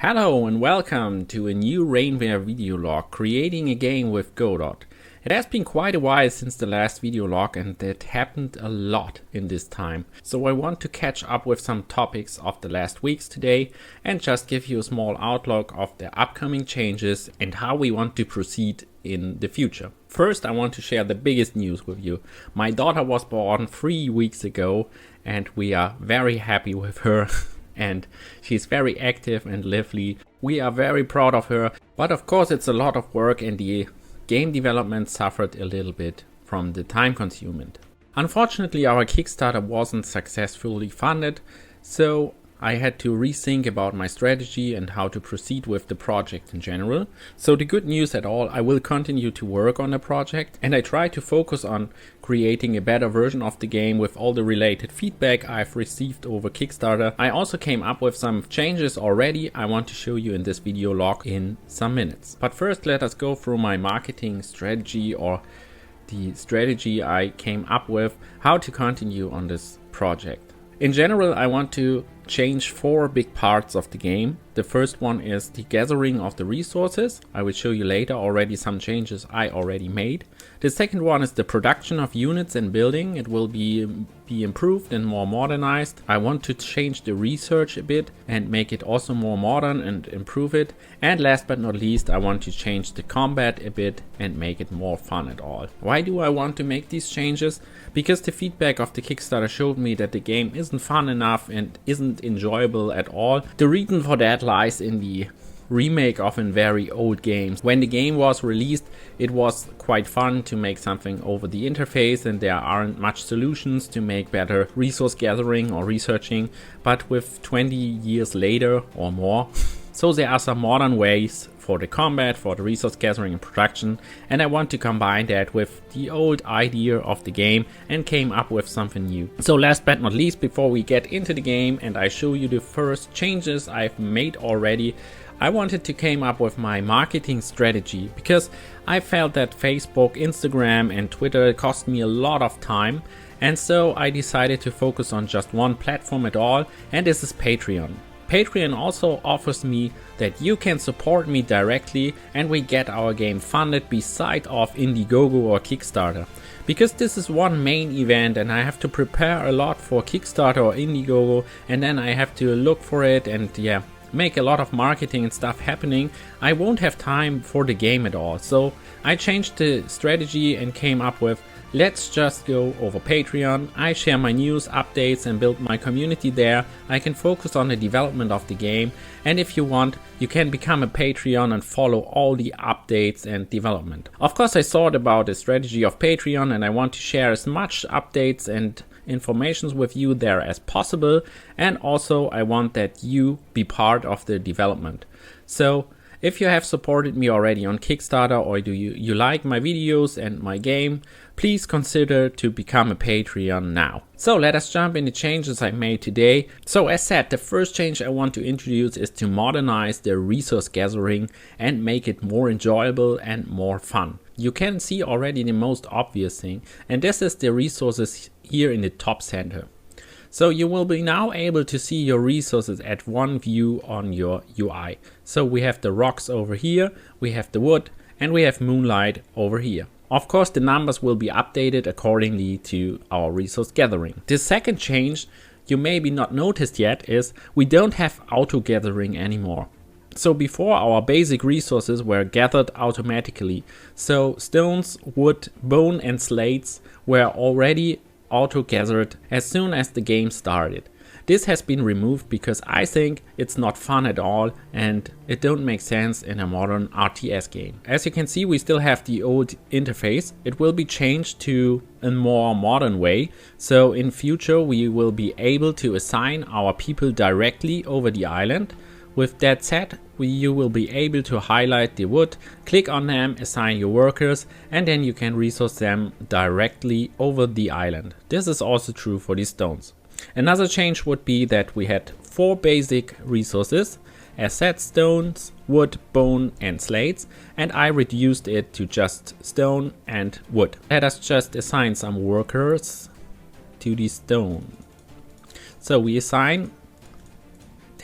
Hello and welcome to a new Rainware video log, creating a game with Godot. It has been quite a while since the last video log and it happened a lot in this time. So I want to catch up with some topics of the last weeks today and just give you a small outlook of the upcoming changes and how we want to proceed in the future. First, I want to share the biggest news with you. My daughter was born 3 weeks ago and we are very happy with her. And she's very active and lively. We are very proud of her, but of course it's a lot of work and the game development suffered a little bit from the time consuming. Unfortunately, our Kickstarter wasn't successfully funded, so I had to rethink about my strategy and how to proceed with the project in general. So the good news at all, I will continue to work on the project and I try to focus on creating a better version of the game with all the related feedback I've received over Kickstarter. I also came up with some changes already I want to show you in this video log in some minutes. But first let us go through my marketing strategy or the strategy I came up with, how to continue on this project. In general, I want to change 4 big parts of the game. The first one is the gathering of the resources. I will show you later already some changes I already made. The second one is the production of units and building. It will be improved and more modernized. I want to change the research a bit and make it also more modern and improve it. And last but not least, I want to change the combat a bit and make it more fun at all. Why do I want to make these changes? Because the feedback of the Kickstarter showed me that the game isn't fun enough and isn't enjoyable at all. The reason for that lies in the remake of a very old game. When the game was released, it was quite fun to make something over the interface and there aren't much solutions to make better resource gathering or researching, but with 20 years later or more, so there are some modern ways for the combat, for the resource gathering and production, and I want to combine that with the old idea of the game and came up with something new. So last but not least, before we get into the game and I show you the first changes I've made already, I wanted to come up with my marketing strategy because I felt that Facebook, Instagram and Twitter cost me a lot of time, and so I decided to focus on just one platform at all, and this is Patreon. Patreon also offers me that you can support me directly and we get our game funded beside of Indiegogo or Kickstarter. Because this is one main event and I have to prepare a lot for Kickstarter or Indiegogo and then I have to look for it and make a lot of marketing and stuff happening, I won't have time for the game at all. So I changed the strategy and came up with, let's just go over Patreon. I share my news, updates and build my community there. I can focus on the development of the game, and if you want, you can become a Patreon and follow all the updates and development. Of course, I thought about the strategy of Patreon and I want to share as much updates and informations with you there as possible, and also I want that you be part of the development. So if you have supported me already on Kickstarter or do you like my videos and my game, please consider to become a Patreon now. So let us jump in the changes I made today. So as said, the first change I want to introduce is to modernize the resource gathering and make it more enjoyable and more fun. You can see already the most obvious thing, and this is the resources here in the top center. So you will be now able to see your resources at one view on your UI. So we have the rocks over here, we have the wood, and we have moonlight over here. Of course, the numbers will be updated accordingly to our resource gathering. The second change you maybe not noticed yet is we don't have auto gathering anymore. So before, our basic resources were gathered automatically. So stones, wood, bone and slates were already auto gathered as soon as the game started. This has been removed because I think it's not fun at all and it don't make sense in a modern RTS game. As you can see, we still have the old interface. It will be changed to a more modern way. So in future we will be able to assign our people directly over the island. With that said, you will be able to highlight the wood, click on them, assign your workers, and then you can resource them directly over the island. This is also true for the stones. Another change would be that we had 4 basic resources, as said, stones, wood, bone and slates, and I reduced it to just stone and wood. Let us just assign some workers to the stone. So we assign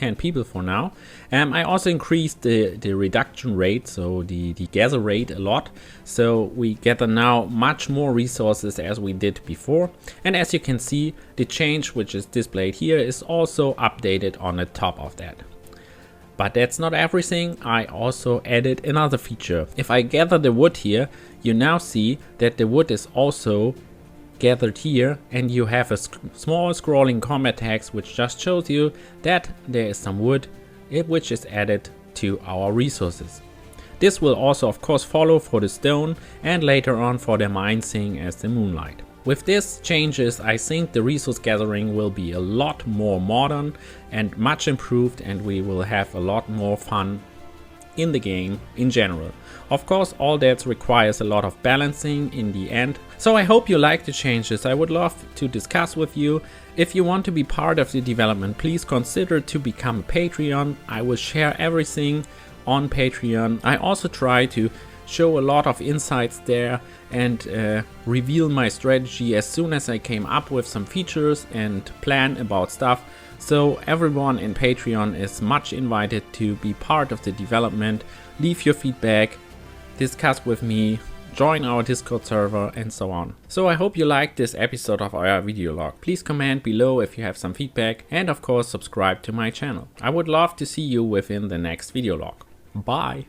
10 people for now. I also increased the reduction rate, so the gather rate a lot. So we gather now much more resources as we did before. And as you can see, the change which is displayed here is also updated on the top of that. But that's not everything. I also added another feature. If I gather the wood here, you now see that the wood is also gathered here, and you have a small scrolling combat text which just shows you that there is some wood which is added to our resources. This will also of course follow for the stone and later on for the mine thing as the moonlight. With these changes, I think the resource gathering will be a lot more modern and much improved, and we will have a lot more fun in the game in general. Of course, all that requires a lot of balancing in the end. So I hope you like the changes. I would love to discuss with you. If you want to be part of the development, please consider to become a Patreon. I will share everything on Patreon. I also try to show a lot of insights there and reveal my strategy as soon as I came up with some features and plan about stuff. So everyone in Patreon is much invited to be part of the development. Leave your feedback, discuss with me, join our Discord server and so on. So I hope you liked this episode of our video log. Please comment below if you have some feedback, and of course subscribe to my channel. I would love to see you within the next video log. Bye!